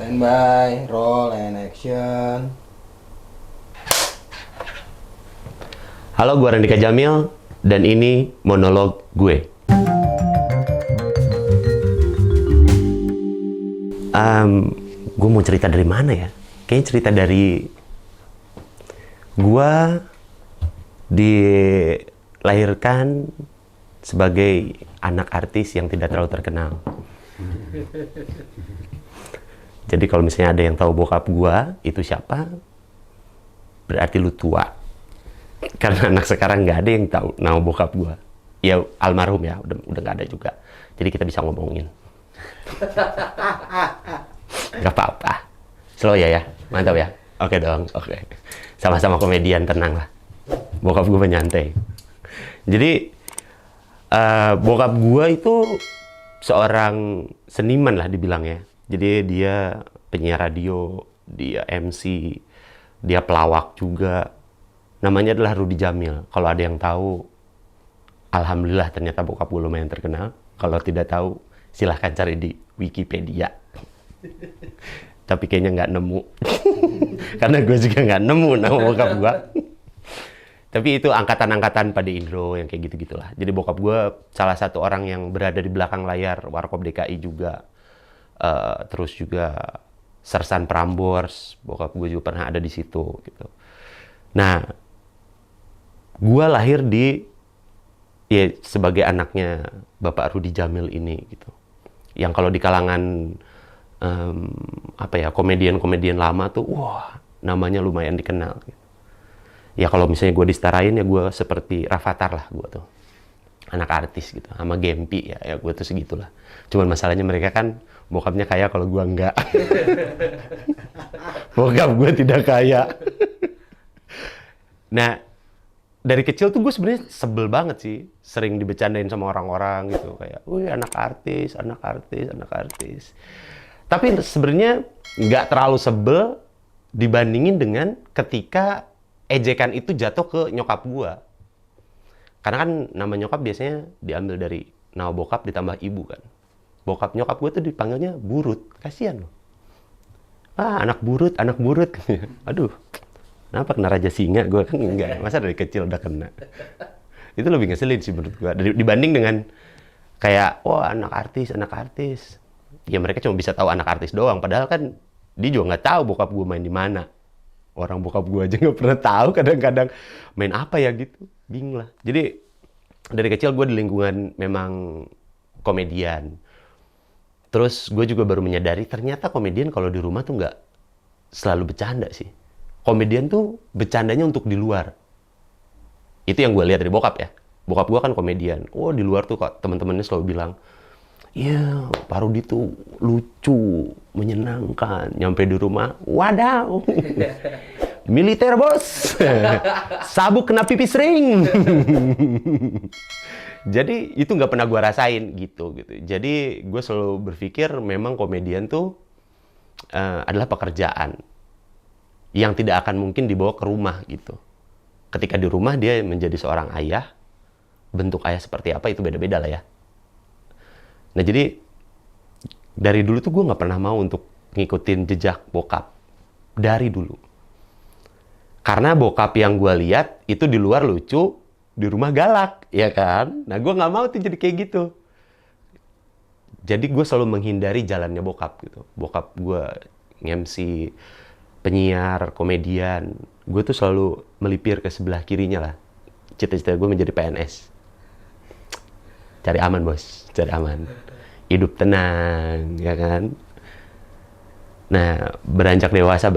Standby, roll and action. Halo, gue Randika Jamil, dan ini monolog gue. Gue mau cerita dari mana ya? Kayaknya cerita dari gue dilahirkan sebagai anak artis yang tidak terlalu terkenal. Jadi kalau misalnya ada yang tahu bokap gue itu siapa, berarti lu tua. Karena anak sekarang nggak ada yang tahu nama bokap gue. Ya almarhum ya, udah nggak ada juga. Jadi kita bisa ngomongin. Gak apa-apa. Slow ya, mantap ya. Oke dong, oke. Sama-sama komedian, tenang lah. Bokap gue penyantai. Jadi bokap gue itu seorang seniman lah dibilang ya. Jadi dia penyiar radio, dia MC, dia pelawak juga. Namanya adalah Rudy Jamil. Kalau ada yang tahu, alhamdulillah ternyata bokap gue lumayan terkenal. Kalau tidak tahu, silahkan cari di Wikipedia. Tapi kayaknya nggak nemu. Karena gue juga nggak nemu nama bokap gue. Tapi itu angkatan-angkatan pada Indro yang kayak gitu-gitulah. Jadi bokap gue salah satu orang yang berada di belakang layar Warkop DKI juga. Terus juga Sersan Prambors, bokap gue juga pernah ada di situ gitu. Nah, gue lahir ya sebagai anaknya Bapak Rudy Jamil ini gitu. Yang kalau di kalangan komedian-komedian lama tuh, wah namanya lumayan dikenal. Gitu. Ya kalau misalnya gue disetarain ya gue seperti Rafathar lah gue tuh. Anak artis gitu, sama Gempi ya gue tuh segitulah. Cuman masalahnya mereka kan bokapnya kaya kalau gue enggak. Bokap gue tidak kaya. Nah, dari kecil tuh gue sebenarnya sebel banget sih. Sering dibecandain sama orang-orang gitu. Kayak, wih anak artis, anak artis, anak artis. Tapi sebenarnya nggak terlalu sebel dibandingin dengan ketika ejekan itu jatuh ke nyokap gue. Karena kan nama nyokap biasanya diambil dari nama bokap ditambah ibu kan. Bokap nyokap gue tuh dipanggilnya Burut. Kasian loh. Ah, anak burut, anak burut. Aduh, kenapa kena Raja Singa? Gue kan enggak. Masa dari kecil udah kena. Itu lebih ngeselin sih menurut gue. Dibanding dengan kayak, wah anak artis, anak artis. Ya mereka cuma bisa tahu anak artis doang. Padahal kan dia juga nggak tahu bokap gue main di mana. Orang bokap gue aja nggak pernah tahu kadang-kadang main apa ya gitu. Bingung lah. Jadi dari kecil gue di lingkungan memang komedian. Terus gue juga baru menyadari ternyata komedian kalau di rumah tuh nggak selalu bercanda sih. Komedian tuh bercandanya untuk di luar. Itu yang gue lihat dari bokap ya. Bokap gue kan komedian. Oh di luar tuh kok teman-temannya selalu bilang, iya, Pak Rudy tuh lucu, menyenangkan. Nyampe di rumah, wadaw, militer bos, sabuk kena pipis ring. Jadi itu nggak pernah gue rasain gitu. Jadi gue selalu berpikir memang komedian tuh adalah pekerjaan yang tidak akan mungkin dibawa ke rumah gitu. Ketika di rumah dia menjadi seorang ayah, bentuk ayah seperti apa itu beda-beda lah ya. Nah jadi dari dulu tuh gue nggak pernah mau untuk ngikutin jejak bokap dari dulu. Karena bokap yang gue lihat itu di luar lucu, di rumah galak, ya kan? Nah gue nggak mau tuh jadi kayak gitu. Jadi gue selalu menghindari jalannya bokap gitu. Bokap gue nge-MC, penyiar, komedian. Gue tuh selalu melipir ke sebelah kirinya lah. Cita-cita gue menjadi PNS. Cari aman bos, cari aman. Hidup tenang, ya kan? Nah, beranjak dewasa,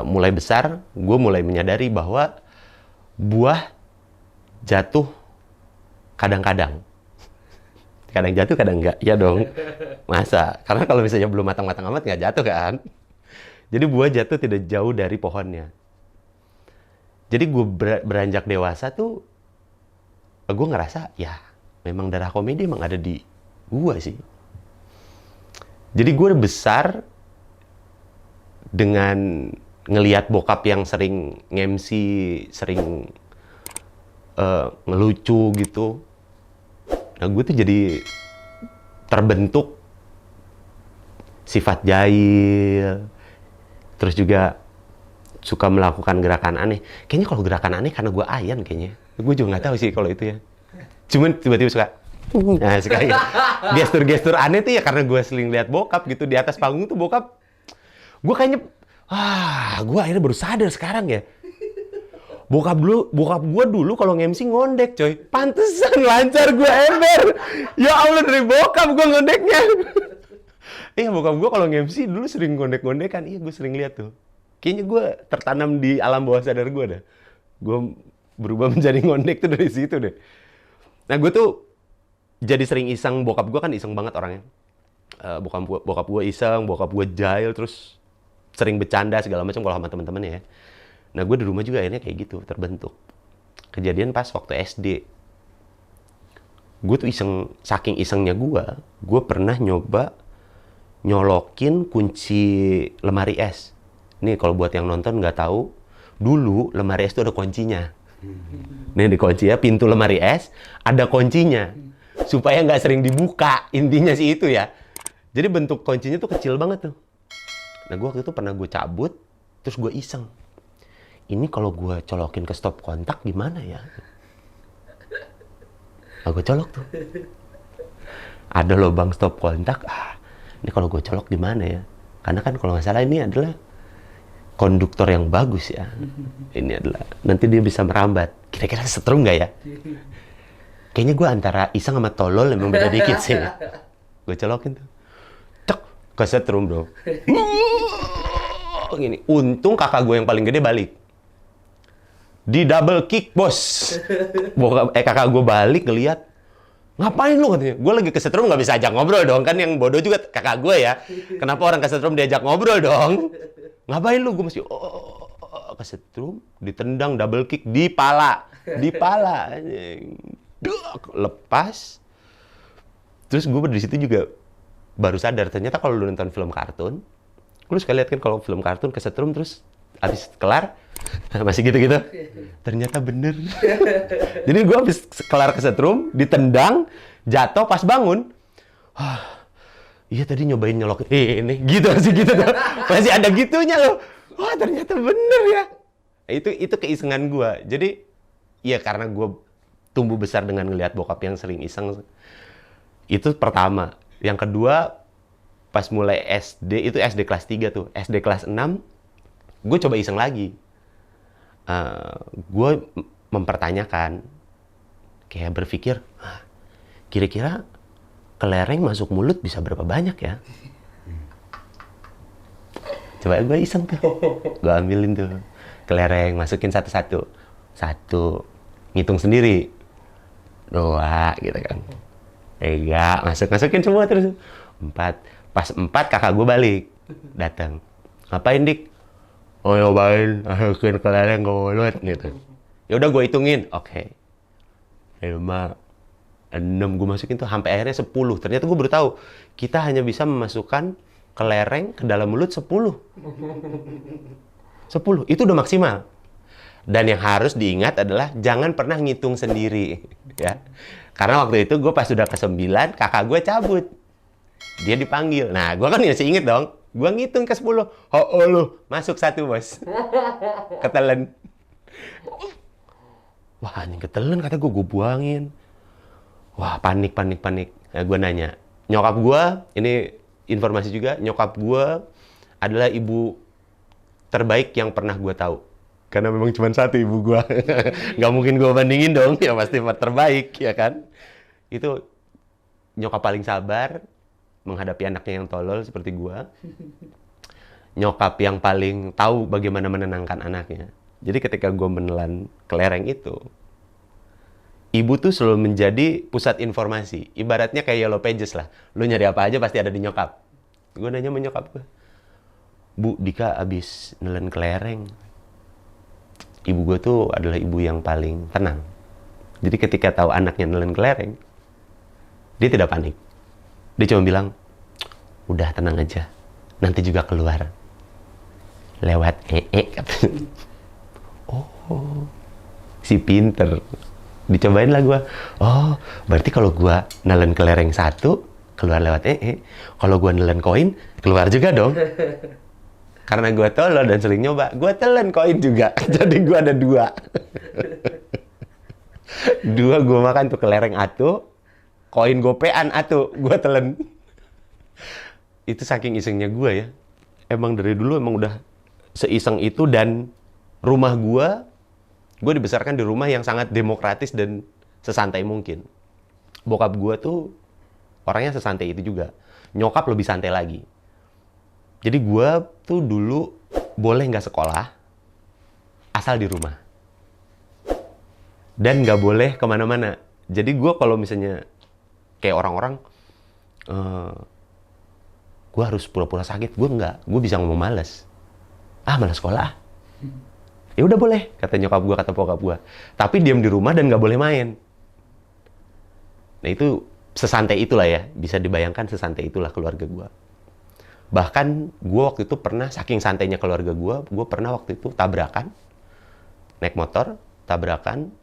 mulai besar, gue mulai menyadari bahwa buah jatuh kadang-kadang. Kadang jatuh, kadang enggak. Ya dong, masa? Karena kalau misalnya belum matang-matang amat, nggak jatuh kan? Jadi buah jatuh tidak jauh dari pohonnya. Jadi gue beranjak dewasa tuh, gue ngerasa ya memang darah komedi emang ada di gue sih. Jadi gue besar dengan ngelihat bokap yang sering nge-MC, sering ngelucu gitu. Nah gue tuh jadi terbentuk sifat jahil, terus juga suka melakukan gerakan aneh. Kayaknya kalau gerakan aneh karena gue ayan kayaknya. Gue juga nggak tahu sih kalau itu ya. Cuman tiba-tiba suka, nah suka gestur-gestur aneh tuh ya karena gue sering lihat bokap gitu di atas panggung tuh bokap. Gue kayaknya, gue akhirnya baru sadar sekarang ya. Bokap gue dulu kalau nge-MC ngondek coy. Pantesan lancar gue ember. Ya Allah dari bokap gue ngondeknya. Iya bokap gue kalau nge-MC dulu sering ngondek-ngondekan. Iya gue sering lihat tuh. Kayaknya gue tertanam di alam bawah sadar gue dah. Gue berubah menjadi ngondek tuh dari situ deh. Nah gue tuh jadi sering iseng. Bokap gue kan iseng banget orangnya. Bokap gue iseng, bokap gue jahil, terus sering bercanda segala macam kalau sama teman-temannya ya. Nah gue di rumah juga akhirnya kayak gitu terbentuk. Kejadian pas waktu SD. Gue tuh saking isengnya gue pernah nyoba nyolokin kunci lemari es. Nih kalau buat yang nonton nggak tahu, dulu lemari es itu ada kuncinya. Nih di kunci ya, pintu lemari es ada kuncinya. Supaya nggak sering dibuka, intinya sih itu ya. Jadi bentuk kuncinya tuh kecil banget tuh. Nah gue waktu itu pernah gue cabut, terus gue iseng. Ini kalau gue colokin ke stop kontak gimana ya? Nah, gue colok tuh. Ada lubang stop kontak. Ini kalau gue colok di mana ya? Karena kan kalau nggak salah ini adalah konduktor yang bagus ya. Ini adalah nanti dia bisa merambat. Kira-kira setrum nggak ya? Kayaknya gue antara iseng sama tolol emang beda dikit sih. Gue colokin tuh. Cek, kesetrum bro. Gini. Untung kakak gue yang paling gede balik. Di double kick bos. Kakak gue balik ngeliat. Ngapain lu katanya? Gue lagi kesetrum nggak bisa ajak ngobrol dong. Kan yang bodoh juga kakak gue ya. Kenapa orang kesetrum diajak ngobrol dong? Ngapain lu? Gue masih kesetrum, ditendang double kick di pala. Di pala. Lepas. Terus gue di situ juga baru sadar. Ternyata kalau lu nonton film kartun, lu suka lihat kan kalau film kartun kesetrum terus habis kelar masih gitu-gitu. Ternyata bener. Jadi gue habis kelar kesetrum, ditendang, jatuh pas bangun. Iya tadi nyobain nyolok ini gitu sih gitu tuh. Masih ada gitunya loh. Wah, ternyata bener ya. Itu keisengan gue. Jadi ya karena gue tumbuh besar dengan ngelihat bokap yang sering iseng. Itu pertama. Yang kedua pas mulai SD, itu SD kelas 3 tuh. SD kelas 6 gue coba iseng lagi. Gue mempertanyakan, kayak berpikir, kira-kira kelereng masuk mulut bisa berapa banyak ya? Coba gue iseng tuh, gue ambilin tuh kelereng, masukin satu-satu, ngitung sendiri, 2 gitu kan, 3, masukin semua terus, 4, pas 4 kakak gue balik, datang, ngapain dik? Oh nyobain, masukin kelereng ke mulut gitu. Ya udah gue hitungin, oke. 5, 6 gue masukin tuh sampai akhirnya 10. Ternyata gue baru tahu kita hanya bisa memasukkan kelereng ke dalam mulut 10. 10 itu udah maksimal. Dan yang harus diingat adalah jangan pernah ngitung sendiri ya. Karena waktu itu gue pas sudah ke-9 kakak gue cabut. Dia dipanggil. Nah, gue kan masih inget dong. Gue ngitung ke 10. Oh lu, masuk 1 bos. Ketelen. Wah, ini ketelen kata gue buangin. Wah, panik. Nah, gue nanya. Nyokap gue, ini informasi juga, nyokap gue adalah ibu terbaik yang pernah gue tahu. Karena memang cuma 1 ibu gue. Nggak mungkin gue bandingin dong, ya pasti terbaik, ya kan? Itu nyokap paling sabar menghadapi anaknya yang tolol seperti gue. Nyokap yang paling tahu bagaimana menenangkan anaknya. Jadi ketika gue menelan kelereng itu, ibu tuh selalu menjadi pusat informasi. Ibaratnya kayak Yellow Pages lah. Lu nyari apa aja pasti ada di nyokap. Gue nanya sama nyokap gue, Bu, Dika abis nelen kelereng. Ibu gue tuh adalah ibu yang paling tenang. Jadi ketika tahu anaknya nelen kelereng, dia tidak panik. Dia cuma bilang, udah tenang aja, nanti juga keluar. Lewat katanya. Oh, si pinter. Dicobain lah gue. Oh, berarti kalau gue nelen kelereng 1, keluar lewat Kalau gue nelen koin, keluar juga dong. Karena gue tolol dan sering nyoba, gue telan koin juga. Jadi gue ada 2. 2 gue makan tuh kelereng atu, koin gopean atu, gue telan. Itu saking isengnya gue ya. Emang dari dulu emang udah seiseng itu, dan rumah gue dibesarkan di rumah yang sangat demokratis dan sesantai mungkin. Bokap gue tuh orangnya sesantai itu juga. Nyokap lebih santai lagi. Jadi gue tuh dulu boleh nggak sekolah, asal di rumah. Dan nggak boleh kemana-mana. Jadi gue kalau misalnya kayak orang-orang, gue harus pura-pura sakit, gue nggak. Gue bisa ngomong males. Malas sekolah. Ya udah boleh, kata nyokap gue, kata bokap gue. Tapi diam di rumah dan nggak boleh main. Nah itu sesantai itulah ya, bisa dibayangkan sesantai itulah keluarga gue. Bahkan gue waktu itu pernah, saking santainya keluarga gue pernah waktu itu tabrakan, naik motor, tabrakan,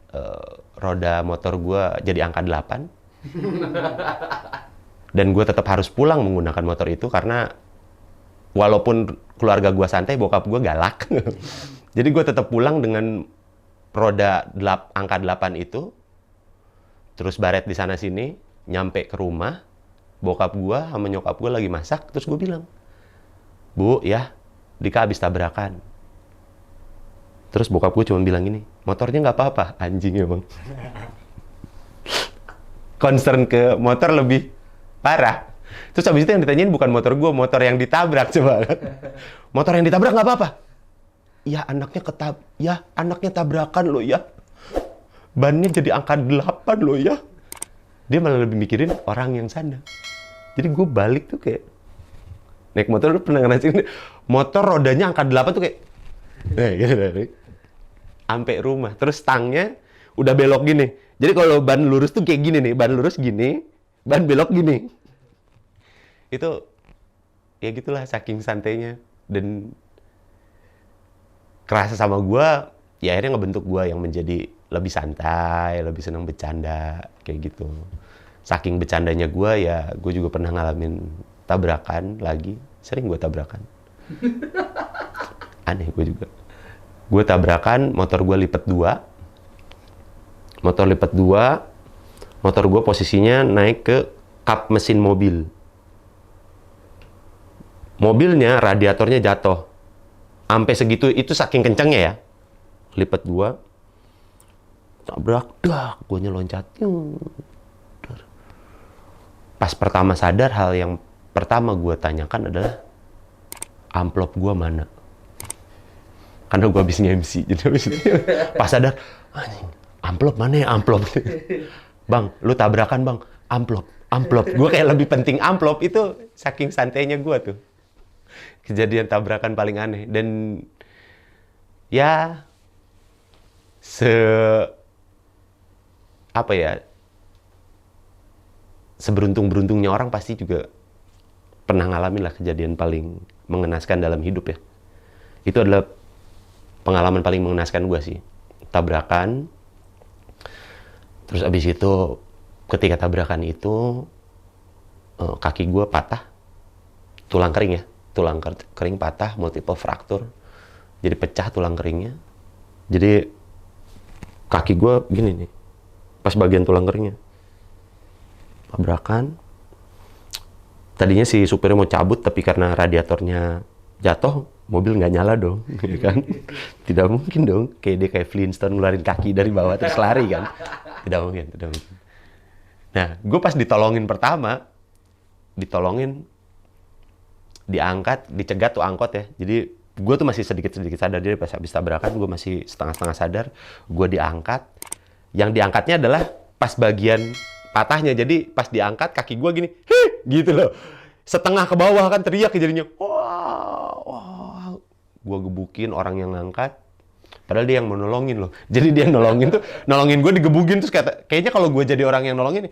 roda motor gue jadi angka 8. Dan gue tetap harus pulang menggunakan motor itu karena walaupun keluarga gue santai, bokap gue galak. Jadi gue tetap pulang dengan roda angka 8 itu, terus baret di sana sini, nyampe ke rumah, bokap gue sama nyokap gue lagi masak, terus gue bilang, "Bu, ya, Dika habis tabrakan." Terus bokap gue cuma bilang gini, "Motornya nggak apa-apa." Anjing emang. Concern ke motor lebih parah. Terus habis itu yang ditanyain bukan motor gue, motor yang ditabrak coba. Motor yang ditabrak nggak apa-apa. Ya anaknya tabrakan loh ya. Bannya jadi angka 8 loh ya. Dia malah lebih mikirin orang yang sana. Jadi gue balik tuh kayak, naik motor, lu pernah ngerasain motor rodanya angka 8 tuh kayak gitu. Sampai rumah. Terus stangnya udah belok gini. Jadi kalau ban lurus tuh kayak gini nih, ban lurus gini, ban belok gini. Itu ya gitulah saking santainya, dan kerasa sama gue, ya akhirnya ngebentuk gue yang menjadi lebih santai, lebih senang bercanda, kayak gitu. Saking bercandanya gue, ya gue juga pernah ngalamin tabrakan lagi. Sering gue tabrakan. Aneh gue juga. Gue tabrakan, motor gue lipat 2. Motor lipat 2, motor gue posisinya naik ke kap mesin mobil. Mobilnya, radiatornya jatuh. Sampai segitu, itu saking kencangnya ya. Lipat 2, tabrak, gue loncat. Pas pertama sadar, hal yang pertama gue tanyakan adalah, amplop gue mana? Karena gue habis nge-MC. Jadi pas sadar, anjing, amplop mana ya, amplop? Bang, lu tabrakan bang, amplop. Gue kayak lebih penting amplop, itu saking santainya gue tuh. Kejadian tabrakan paling aneh. Dan ya seberuntung-beruntungnya orang pasti juga pernah ngalamin lah kejadian paling mengenaskan dalam hidup ya. Itu adalah pengalaman paling mengenaskan gue sih. Tabrakan, terus abis itu ketika tabrakan itu kaki gue patah, tulang kering ya, tulang kering patah, multiple fracture, jadi pecah tulang keringnya. Jadi kaki gue gini nih, pas bagian tulang keringnya. Tabrakan, tadinya si supirnya mau cabut, tapi karena radiatornya jatuh, mobil nggak nyala dong, ya kan? Tidak mungkin dong, kayak dia kayak Flintstone ngeluarin kaki dari bawah terus lari kan? Tidak mungkin. Nah, gue pas ditolongin pertama, diangkat, dicegat tuh angkot ya. Jadi gue tuh masih sedikit-sedikit sadar. Jadi pas habis tabrakan gue masih setengah-setengah sadar. Gue diangkat. Yang diangkatnya adalah pas bagian patahnya. Jadi pas diangkat kaki gue gini, gitu loh. Setengah ke bawah kan teriak jadinya. Wah. Gue gebukin orang yang ngangkat. Padahal dia yang mau nolongin loh. Jadi dia nolongin gue digebukin. Terus kayaknya kalau gue jadi orang yang nolongin,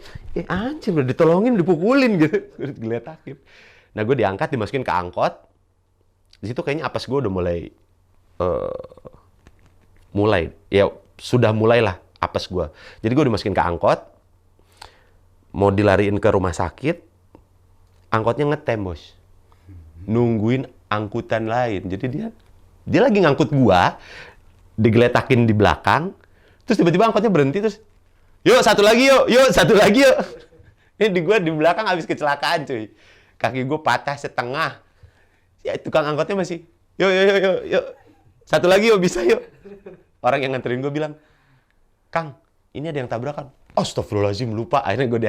anjir udah ditolongin, dipukulin gitu. Geletakin. Nah gue diangkat, dimasukin ke angkot. Di situ kayaknya apes gue udah sudah mulailah apes gue. Jadi gue dimasukin ke angkot, mau dilariin ke rumah sakit. angkotnya ngetem, Bos. Nungguin angkutan lain. Jadi dia lagi ngangkut gua, digeletakin di belakang, terus tiba-tiba angkotnya berhenti, terus yuk satu lagi yuk. Ini di gua di belakang habis kecelakaan, cuy. Kaki gua patah setengah. Ya tukang angkotnya masih, yuk. Satu lagi yuk, bisa yuk. Orang yang nganterin gua bilang, Kang, ini ada yang tabrakan. Astagfirullahaladzim, lupa. Akhirnya gue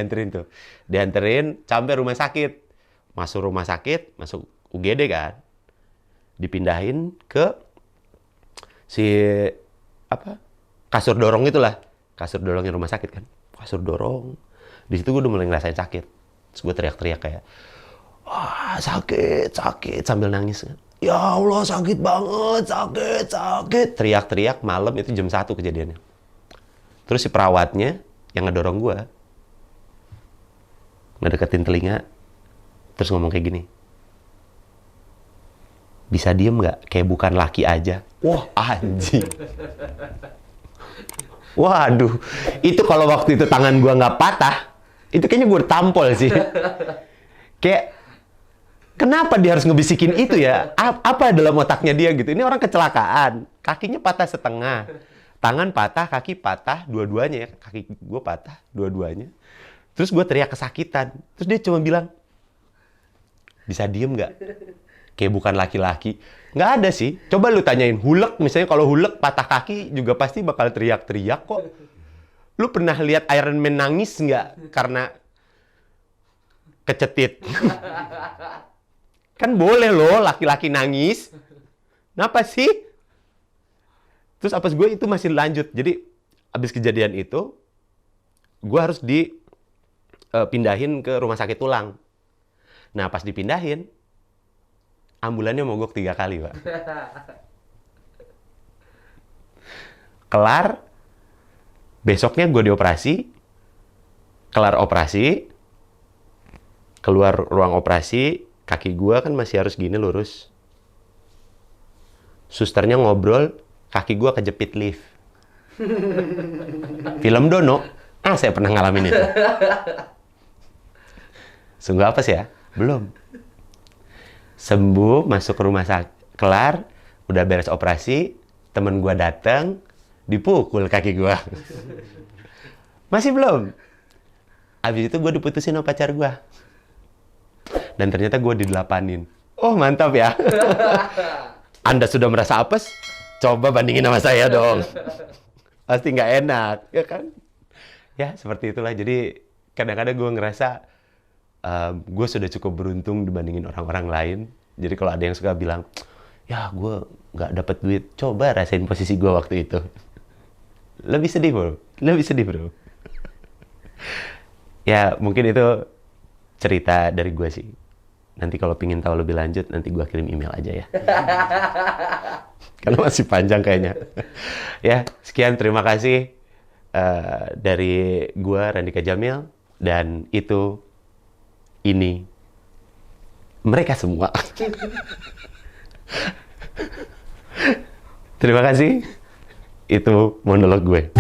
dianterin sampai rumah sakit. Masuk rumah sakit, masuk UGD kan. Dipindahin ke kasur dorong itulah. Kasur dorongnya rumah sakit kan. Kasur dorong. Di situ gue udah mulai ngerasain sakit. Terus gue teriak-teriak kayak, wah sakit sambil nangis. Ya Allah sakit banget, sakit. Teriak-teriak malam itu jam 1 kejadiannya. Terus si perawatnya yang ngedorong gue, ngedeketin telinga, terus ngomong kayak gini, bisa diem nggak? Kayak bukan laki aja. Wah anjing. Waduh, itu kalau waktu itu tangan gue nggak patah, itu kayaknya gue tampol sih. Kayak, kenapa dia harus ngebisikin itu ya? Apa dalam otaknya dia gitu? Ini orang kecelakaan, kakinya patah setengah. Tangan patah, kaki patah, dua-duanya ya. Kaki gue patah, dua-duanya. Terus gue teriak kesakitan. Terus dia cuma bilang, bisa diem nggak? Kayak bukan laki-laki. Nggak ada sih. Coba lu tanyain Hulk, misalnya kalau Hulk patah kaki juga pasti bakal teriak-teriak kok. Lu pernah lihat Iron Man nangis nggak karena kecetit? Kan boleh loh laki-laki nangis. Kenapa sih? Terus apes gue itu masih lanjut. Jadi abis kejadian itu, gue harus dipindahin ke rumah sakit tulang. Nah pas dipindahin, ambulannya mogok 3 kali, Pak. Kelar, besoknya gue dioperasi, kelar operasi, keluar ruang operasi, kaki gue kan masih harus gini lurus. Susternya ngobrol, kaki gue kejepit lift. Film Dono, saya pernah ngalamin itu. Sungguh apa sih ya? Belum. Sembuh, masuk ke rumah sakit, kelar, udah beres operasi, temen gue datang, dipukul kaki gue. Masih belum. Abis itu gue diputusin sama pacar gue. Dan ternyata gue didelapanin. Oh mantap ya. Anda sudah merasa apes? Coba bandingin sama saya dong. Pasti nggak enak, ya kan? Ya, seperti itulah. Jadi, kadang-kadang gue ngerasa gue sudah cukup beruntung dibandingin orang-orang lain. Jadi, kalau ada yang suka bilang, ya gue nggak dapet duit, coba rasain posisi gue waktu itu. Lebih sedih, bro. Ya, mungkin itu cerita dari gue sih. Nanti kalau pingin tahu lebih lanjut, nanti gue kirim email aja ya. Karena masih panjang kayaknya. Ya, sekian terima kasih dari gue, Randika Jamil. Dan ini, mereka semua. Terima kasih. Itu monolog gue.